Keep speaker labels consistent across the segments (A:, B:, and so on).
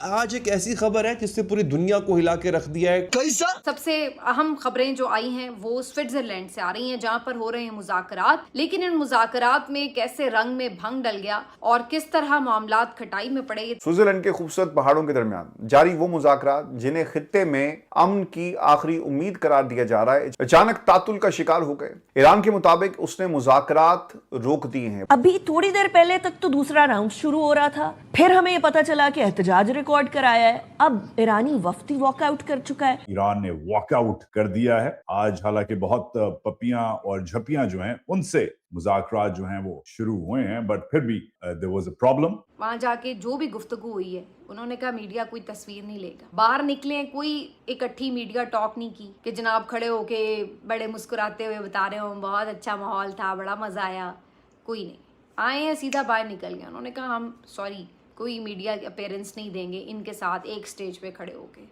A: آج ایک ایسی خبر ہے جس سے پوری دنیا کو ہلا کے رکھ دیا ہے.
B: کیسا؟
C: سب سے اہم خبریں جو آئی ہیں وہ سوئٹزرلینڈ سے آ رہی ہیں جہاں پر ہو رہے ہیں مذاکرات، لیکن ان مذاکرات میں کیسے رنگ میں بھنگ ڈل گیا اور کس طرح معاملات کھٹائی میں پڑے.
D: سوئٹزرلینڈ کے خوبصورت پہاڑوں کے درمیان جاری وہ مذاکرات جنہیں خطے میں امن کی آخری امید قرار دیا جا رہا ہے اچانک تعطل کا شکار ہو گئے. ایران کے مطابق اس نے مذاکرات روک دیے ہیں.
E: ابھی تھوڑی دیر پہلے تک تو دوسرا راؤنڈ شروع ہو رہا تھا، پھر ہمیں یہ پتا چلا کہ احتجاج ریکارڈ کرایا ہے. اب ایرانی وفد واک آؤٹ کر چکا ہے.
F: ایران نے واک آؤٹ کر دیا ہے آج، حالانکہ بہت پپیاں اور جھپیاں جو ہیں ان سے مذاکرات جو ہیں وہ شروع ہوئے ہیں، بٹ پھر بھی there was a problem.
C: وہاں جا کے جو بھی گفتگو ہوئی ہے انہوں نے کہا میڈیا کوئی تصویر نہیں لے گا. باہر نکلے کوئی اکٹھی میڈیا ٹاک نہیں کی کہ جناب کھڑے ہو کے بڑے مسکراتے ہوئے بتا رہے ہوں بہت اچھا ماحول تھا، بڑا مزہ آیا. کوئی نہیں، آئے ہیں سیدھا باہر نکل گئے. انہوں نے کہا ہم سوری کوئی میڈیا اپیرنس نہیں دیں گے ان کے ساتھ ایک سٹیج پہ کھڑے ہو کے.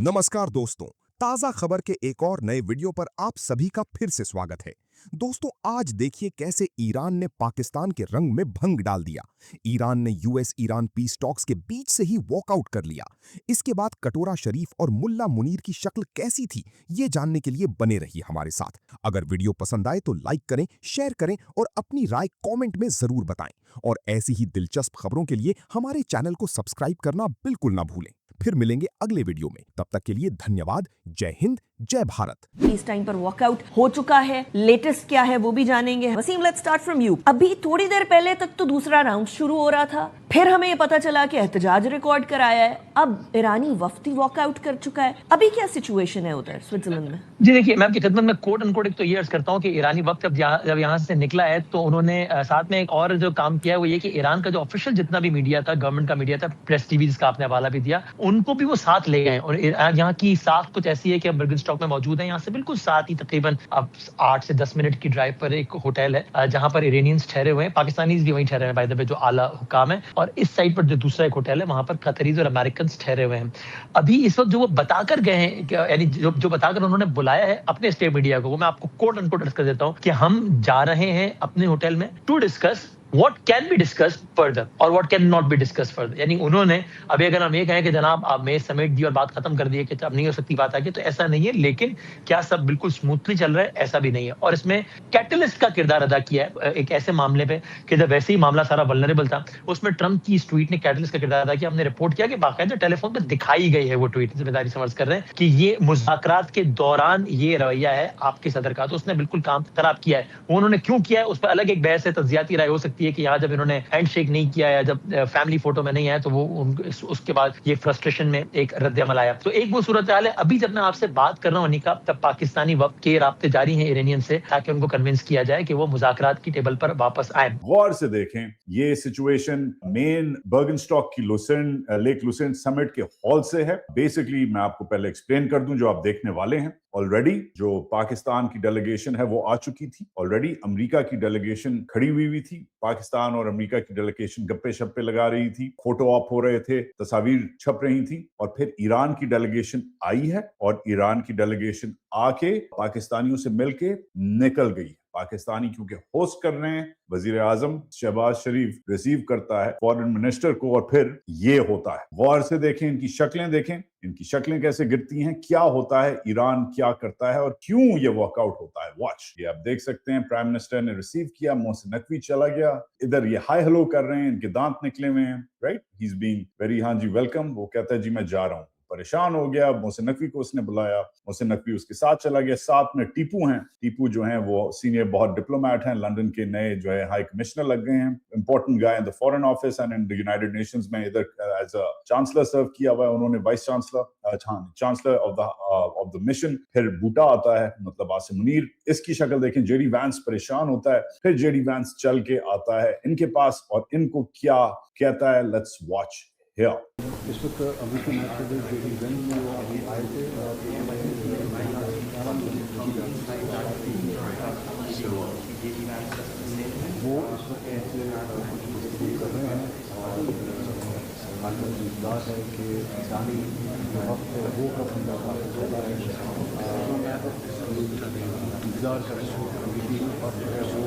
G: नमस्कार दोस्तों, ताजा खबर के एक और नए वीडियो पर आप सभी का फिर से स्वागत है. दोस्तों, आज देखिए कैसे ईरान ने पाकिस्तान के रंग में भंग डाल दिया. ईरान ने यूएस ईरान पीस टॉक्स के बीच से ही वॉकआउट कर लिया. इसके बाद कटोरा शरीफ और मुल्ला मुनीर की शक्ल कैसी थी, ये जानने के लिए बने रहिए हमारे साथ. अगर वीडियो पसंद आए तो लाइक करें, शेयर करें और अपनी राय कमेंट में जरूर बताएं. और ऐसी ही दिलचस्प खबरों के लिए हमारे चैनल को सब्सक्राइब करना बिल्कुल ना भूलें. फिर मिलेंगे अगले वीडियो में. तब तक के लिए धन्यवाद. जय हिंद, जय भारत.
E: इस टाइम पर वॉकआउट हो चुका है. लेटेस्ट क्या है वो भी जानेंगे. Wasim, let's start from you. अभी थोड़ी देर पहले तक तो दूसरा राउंड शुरू हो रहा था, फिर हमें ये पता चला कि एहतजाज रिकॉर्ड कराया है. अब ईरानी वफ्द वॉकआउट कर चुका है. अभी क्या सिचुएशन है उधर स्विट्जरलैंड में?
B: जी देखिए, मैं आपकी खिदमत में कोट अनकोट एक तो ये अर्ज करता हूँ कि ईरानी वक्त जब यहाँ से निकला है तो उन्होंने साथ में एक और जो काम किया है वो ये कि ईरान का जो ऑफिशियल जितना भी मीडिया था, गवर्नमेंट का मीडिया था, प्रेस टीवी जिसका आपने हवाला भी दिया, उनको भी वो साथ ले गए. और यहाँ की साख कुछ ऐसी है कि हम बर्गनस्टॉक में मौजूद हैं. यहाँ से बिल्कुल साथ ही तकरीबन अब 8 से 10 मिनट की ड्राइव पर एक होटल है जहाँ पर इरानियंस ठहरे हुए हैं. पाकिस्तानीज भी वहीं ठहरे हुए हैं बाय द वे, जो आला हुकाम है. और इस साइड पर जो दूसरा एक होटल है वहाँ पर कतरीज और अमेरिकन ठहरे हुए हैं. अभी इस वक्त जो वो बताकर गए हैं, यानी जो बताकर उन्होंने बुलाया है अपने स्टेट मीडिया को, वो मैं आपको कोट अनकोट अर्ज कर देता हूँ कि हम जा रहे हैं अपने होटल में to discuss what can be discussed further और what can not be discussed further. यानी उन्होंने अभी अगर हम ये कहें कि जनाब आप मेज समेट दी और बात खत्म कर दी कि अब नहीं हो सकती बात आगे, तो ऐसा नहीं है. लेकिन क्या सब बिल्कुल स्मूथली चल रहा है? ऐसा भी नहीं है. और इसमें कैटलिस्ट का किरदार अदा किया है एक ऐसे मामले पे कि जब वैसे ही मामला सारा वल्नरेबल था, उसमें ट्रंप की इस ट्वीट ने कैटलिस्ट का किरदार अदा किया. हमने रिपोर्ट किया कि बाकायदा टेलीफोन पर दिखाई गई है वो ट्वीट. जिम्मेदारी समझ कर रहे हैं कि ये मुज़ाकरात के दौरान ये रवैया है आपके सदर का, तो उसने बिल्कुल काम खराब किया है. उन्होंने क्यों किया है उस पर अलग एक बहस है, तज्जियाती राय हो सकती है कि यहाँ जब इन्होंने हैंडशेक नहीं किया या जब फैमिली फोटो में नहीं आया तो वो उसके बाद ये फ्रस्ट्रेशन में एक रद्द अमल आया. तो एक वो सूरत हाल है. अभी जब मैं आपसे बात कर रहा हूँ अनिका, तब पाकिस्तानी वक्त के राब्ते जारी हैं इरानियन से ताकि उनको कन्विंस किया जाए कि वो मुज़ाकरात की टेबल पर वापस आए.
F: गौर से देखें ये सिचुएशन मेन बर्गनस्टॉक की लेक लुसेंट समिट के हॉल से है. बेसिकली मैं आपको पहले एक्सप्लेन कर दूं जो आप देखने वाले हैं. ऑलरेडी जो पाकिस्तान की डेलीगेशन है वो आ चुकी थी. ऑलरेडी अमेरिका की डेलीगेशन खड़ी हुई थी. पाकिस्तान और अमेरिका की डेलीगेशन गप्पे शप्पे लगा रही थी, फोटो ऑप हो रहे थे, तस्वीर छप रही थी. और फिर ईरान की डेलीगेशन आई है और ईरान की डेलीगेशन आके पाकिस्तानियों से मिलके निकल गई. पाकिस्तानी क्योंकि होस्ट कर रहे हैं, वजीर आजम शहबाज शरीफ रिसीव करता है फॉरेन मिनिस्टर को और फिर ये होता है. गौर से देखें, इनकी शक्लें देखें, इनकी शक्लें कैसे गिरती हैं, क्या होता है, ईरान क्या करता है और क्यों ये वॉकआउट होता है. वॉच, ये आप देख सकते हैं प्राइम मिनिस्टर ने रिसीव किया, मोहसिन नकवी चला गया, इधर ये हाय हेलो कर रहे हैं, इनके दांत निकले हुए हैं. Right, he is being very हाँ जी वेलकम. वो कहता है जी मैं जा रहा हूँ. परेशान हो गया. मोहसिन नकवी को उसने बुलाया, मोहसिन नकवी उसके साथ चला गया. साथ में टीपू हैं. टीपू जो हैं वो सीनियर बहुत डिप्लोमेट हैं, लंदन के नए जो है हाई कमिश्नर लग गए हैं. Important guy in the foreign office and in the United Nations में इधर एज अ चांसलर सर्व किया हुआ है उन्होंने, vice chancellor of the mission. फिर बूटा आता है, मतलब आसिम मुनीर. इसकी शक्ल देखें, जेडी वैंस परेशान होता है, फिर जेडी वैंस चल के आता है इनके पास और इनको क्या कहता है. Let's watch here.
H: इस वक्त अभी के मैच में वो अभी आए थे और वो इस वक्त ऐसे कर रहे हैं. हाल में इंतजार है कि ईरानी जो वक्त है वो कब हमला वापस होता है। इंतजार कर रहे हैं अमरीकी वक्त है वो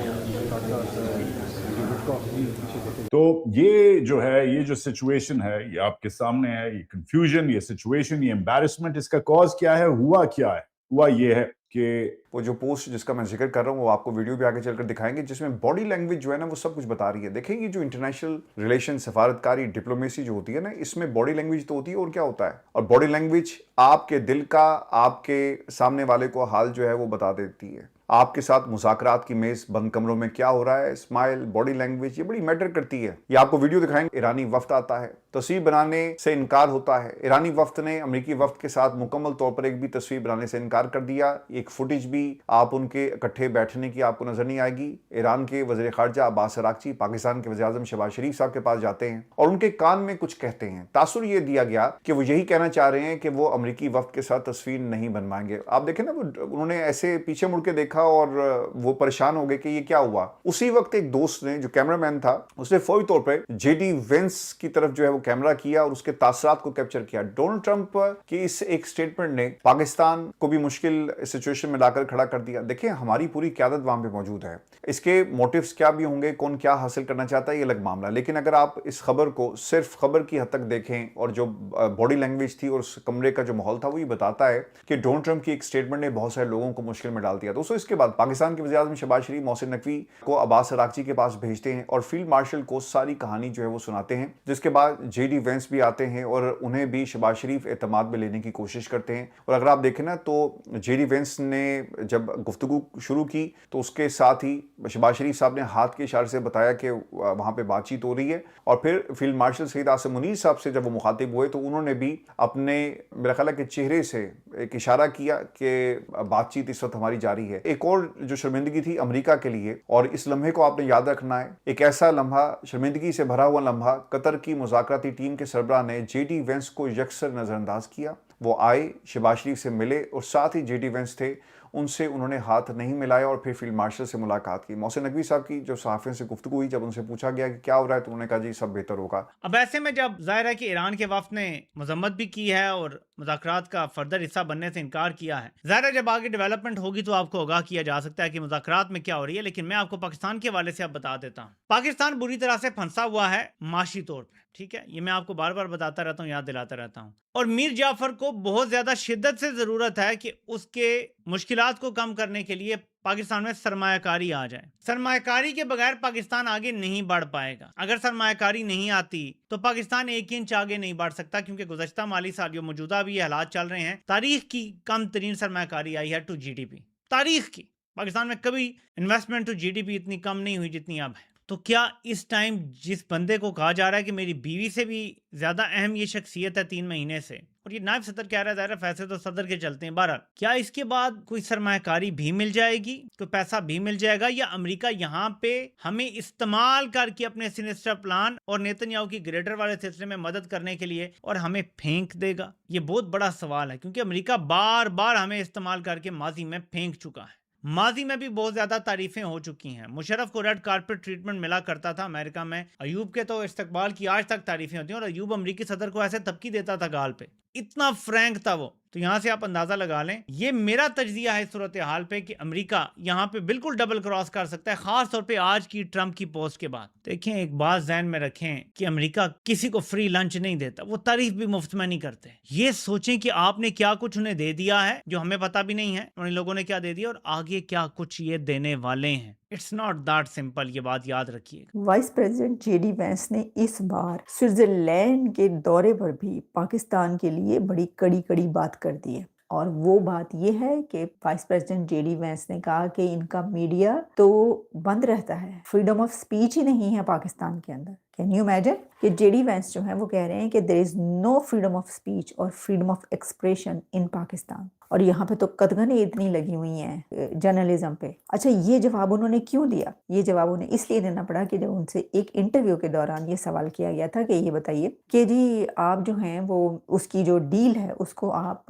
F: तो ये जो है, ये जो सिचुएशन है, ये आपके सामने है, ये कंफ्यूजन, ये सिचुएशन, ये एम्बैरेसमेंट, इसका कॉज क्या है, हुआ क्या है? हुआ ये है कि
D: वो जो पोस्ट जिसका मैं जिक्र कर रहा हूँ वो आपको वीडियो भी आगे चलकर दिखाएंगे, जिसमें बॉडी लैंग्वेज जो है ना वो सब कुछ बता रही है। देखिए ये जो इंटरनेशनल रिलेशन, सफारतकारी, डिप्लोमेसी जो होती है ना, इसमें बॉडी लैंग्वेज तो होती है और क्या होता है, और बॉडी लैंग्वेज आपके दिल का, आपके सामने वाले को हाल जो है वो बता देती है। आपके साथ मुज़ाकरात की मेज बंद कमरों में क्या हो रहा है, स्माइल, बॉडी लैंग्वेज, ये बड़ी मैटर करती है। ये आपको वीडियो दिखाएंगे। ईरानी वफ्द आता है, तस्वीर बनाने से इनकार होता है। ईरानी वफ्द ने अमेरिकी वफ्द के साथ मुकम्मल तौर पर एक भी तस्वीर बनाने से इनकार कर दिया। एक फुटेज भी आप उनके इकट्ठे बैठने की आपको नजर नहीं आएगी। ईरान के वज़ीर ख़ारजा अब्बास अराग़ची पाकिस्तान के वज़ीर आज़म शहबाज शरीफ साहब के पास जाते हैं और उनके कान में कुछ कहते हैं। तासुर ये दिया गया कि वो यही कहना चाह रहे हैं कि वो अमेरिकी वफ्द के साथ तस्वीर नहीं बनवाएंगे। आप देखें ना, उन्होंने ऐसे पीछे मुड़ के देखा और वो परेशान हो गए कि ये क्या हुआ। उसी वक्त एक दोस्त ने, जो कैमरामैन था, उसने फौरी तौर पे जेडी वेंस की तरफ जो है वो कैमरा किया और उसके तासरात को कैप्चर किया। डोनाल्ड ट्रंप की इस एक स्टेटमेंट ने पाकिस्तान को भी मुश्किल सिचुएशन में लाकर खड़ा कर दिया। देखिए हमारी पूरी क़यादत वहां पे मौजूद है। इसके मोटिव्स क्या भी होंगे, कौन क्या हासिल करना चाहता है, ये अलग मामला। लेकिन अगर आप इस खबर को सिर्फ खबर की हद तक देखें और जो बॉडी लैंग्वेज थी और उस कमरे का जो माहौल था, वो ये बताता है कि डोनाल्ड ट्रंप की एक स्टेटमेंट ने बहुत सारे लोगों को मुश्किल में डाल दिया। दोस्तों इसके बाद पाकिस्तान के वज़ीर आज़म शहबाज शरीफ मोहसिन नकवी को अब्बास अराग़ची के पास भेजते हैं और फील्ड मार्शल को सारी कहानी जो है वो सुनाते हैं। जिसके बाद जेडी वेंस भी आते हैं और उन्हें भी शहबाज शरीफ एतमाद में लेने की कोशिश करते हैं। और अगर आप देखें ना, तो जेडी वेंस ने जब गुफ्तगू शुरू की तो उसके साथ ही शहबाज शरीफ साहब ने हाथ के इशारे से बताया कि वहां पे बातचीत हो रही है। और फिर फील्ड मार्शल सईद आसिम मुनीर साहब से जब वो मुखातिब हुए तो उन्होंने भी अपने, मेरा ख्याल है कि चेहरे से एक इशारा किया कि बातचीत इस वक्त हमारी जारी है। एक और जो शर्मिंदगी थी अमेरिका के लिए, और इस लम्हे को आपने याद रखना है, एक ऐसा लम्हा, शर्मिंदगी से भरा हुआ लम्हा, कतर की मुज़ाकराती टीम के सरबराह ने जेडी वेंस को यकसर नज़रअंदाज किया। वो आए, शहबाज शरीफ से मिले और साथ ही जेडी वेंस थे, उनसे उन्होंने हाथ नहीं मिलाया और फिर फील्ड मार्शल से मुलाकात की। मोहसिन नकवी साहब की जो सहाफ़ियों से गुफ्तगू हुई, जब उनसे पूछा गया कि क्या हो रहा है, तो उन्होंने कहा जी सब बेहतर होगा।
I: अब ऐसे में जब जाहिर है कि ईरान के वफ्द ने मजम्मत भी की है और मुज़ाकरात का फर्दर हिस्सा बनने से इनकार किया है, जाहिर है जब आगे डेवलपमेंट होगी तो आपको आगाह किया जा सकता है कि मुज़ाकरात में क्या हो रही है। लेकिन मैं आपको पाकिस्तान के हवाले से अब बता देता हूँ। पाकिस्तान बुरी तरह से फंसा हुआ है माशी तौर पर, ठीक है, ये मैं आपको बार बार बताता रहता हूँ, याद दिलाता रहता हूँ। और मीर जाफर को बहुत ज्यादा शिद्दत से जरूरत है कि उसके मुश्किलात को कम करने के लिए पाकिस्तान में सरमायाकारी आ जाए। सरमायाकारी के बगैर पाकिस्तान आगे नहीं बढ़ पाएगा। अगर सरमायाकारी नहीं आती तो पाकिस्तान एक इंच आगे नहीं बढ़ सकता, क्योंकि गुज़श्ता माली साल, जो मौजूदा भी हालात चल रहे हैं, तारीख की कम तरीन सरमायाकारी आई है टू जीडीपी। तारीख की पाकिस्तान में कभी इन्वेस्टमेंट टू जीडीपी इतनी कम नहीं हुई जितनी अब है। तो क्या इस टाइम जिस बंदे को कहा जा रहा है कि मेरी बीवी से भी ज्यादा अहम ये शख्सियत है 3 महीने से, और ये नायब सदर कह रहा है, फैसले तो सदर के चलते हैं, बहरहाल क्या इसके बाद कोई सरमायाकारी भी मिल जाएगी, कोई पैसा भी मिल जाएगा, या अमेरिका यहाँ पे हमें इस्तेमाल करके अपने सिनिस्टर प्लान और नेतन्याहू की ग्रेटर वाले सिलसिले में मदद करने के लिए और हमें फेंक देगा? ये बहुत बड़ा सवाल है, क्योंकि अमेरिका बार बार हमें इस्तेमाल करके माजी में फेंक चुका है। माजी में भी बहुत ज्यादा तारीफें हो चुकी हैं। मुशर्रफ को रेड कारपेट ट्रीटमेंट मिला करता था अमेरिका में, अयूब के तो इस्तकबाल की आज तक तारीफें होती हैं, और अयूब अमरीकी सदर को ऐसे तबकी देता था गाल पे, इतना फ्रैंक था वो। तो यहाँ से आप अंदाजा लगा लें, ये मेरा तज्जिया है सूरत हाल पे कि अमेरिका यहाँ पे बिल्कुल डबल क्रॉस कर सकता है, खास तौर पे आज की ट्रंप की पोस्ट के बाद। देखें, एक बात ज़हन में रखें कि अमेरिका किसी को फ्री लंच नहीं देता, वो तारीफ भी मुफ्त में नहीं करते। ये सोचें कि आपने क्या कुछ उन्हें दे दिया है जो हमें पता भी नहीं है, उन लोगों ने क्या दे दिया और आगे क्या कुछ ये देने वाले हैं। इट्स नॉट दैट सिंपल, ये बात याद रखिएगा।
J: वाइस प्रेसिडेंट जेडी वेंस ने इस बार स्विट्जरलैंड के दौरे पर भी पाकिस्तान के लिए बड़ी कड़ी कड़ी बात कर दी है, और वो बात ये है कि वाइस प्रेसिडेंट जेडी वेंस ने कहा कि इनका मीडिया तो बंद रहता है, फ्रीडम ऑफ स्पीच ही नहीं है पाकिस्तान के अंदर। कैन यू इमेजिन कि जेडी वेंस जो है वो कह रहे हैं कि there is no freedom of speech और freedom of expression in Pakistan, और यहाँ पे तो कदगनें इतनी लगी हुई हैं जर्नलिज्म पे। अच्छा, ये जवाब उन्होंने क्यों दिया? ये जवाब उन्हें इसलिए देना पड़ा कि जब उनसे एक इंटरव्यू के दौरान ये सवाल किया गया था कि ये बताइए कि जी आप जो हैं वो उसकी जो डील है उसको आप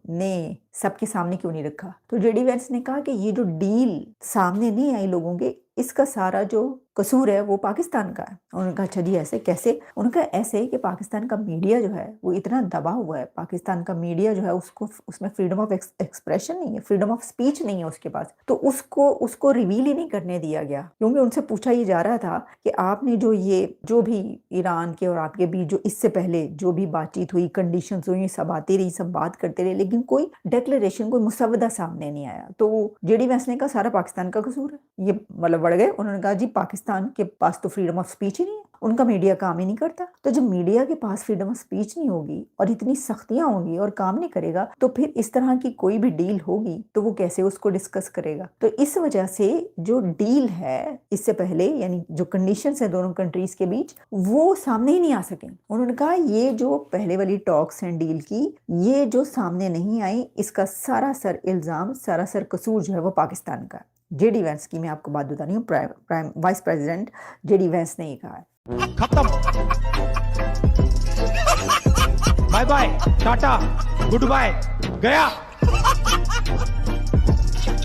J: ने सबके सामने क्यों नहीं रखा? तो जेडी वेंस ने कहा कि ये जो डील सामने नहीं आई लोगों के, इसका सारा जो कसूर है वो पाकिस्तान का है। उन्होंने कहा अच्छा जी ऐसे कैसे? उन्होंने कहा ऐसे कि पाकिस्तान का मीडिया जो है वो इतना दबा हुआ है, पाकिस्तान का मीडिया जो है उसको उसमें फ्रीडम ऑफ एक्सप्रेशन नहीं है, फ्रीडम ऑफ स्पीच नहीं है उसके पास, तो उसको रिवील ही नहीं करने दिया गया। क्योंकि उनसे पूछा ये जा रहा था कि आपने जो भी ईरान के और आपके बीच जो इससे पहले जो भी बातचीत हुई, कंडीशंस हुई, सब आती रही, सब बात करते रहे, लेकिन कोई डिक्लेरेशन, कोई मुसवदा सामने नहीं आया। तो जेडी वैंस ने कहा सारा पाकिस्तान का कसूर है, ये मतलब बढ़ गए। उन्होंने कहा जी पाकिस्तान के पास तो फ्रीडम ऑफ स्पीच ही नहीं है, उनका मीडिया काम ही नहीं करता। तो जब मीडिया के पास फ्रीडम ऑफ स्पीच नहीं होगी और इतनी सख्तियां होंगी और काम नहीं करेगा, तो फिर इस तरह की कोई भी डील होगी तो वो कैसे उसको डिस्कस करेगा? तो इस वजह से जो डील है इससे पहले, यानी जो कंडीशंस है दोनों कंट्रीज के बीच, वो सामने ही नहीं आ सके। उन्होंने कहा ये जो पहले वाली टॉक्स हैं डील की, ये जो सामने नहीं आई, इसका सरासर इल्जाम, सरासर कसूर जो है वो पाकिस्तान का। जेडी वैंस की मैं आपको बात बता रही हूँ, prime vice president J D Vance ने ये कहा है।
K: खत्म, bye bye, ta-ta, goodbye, गया।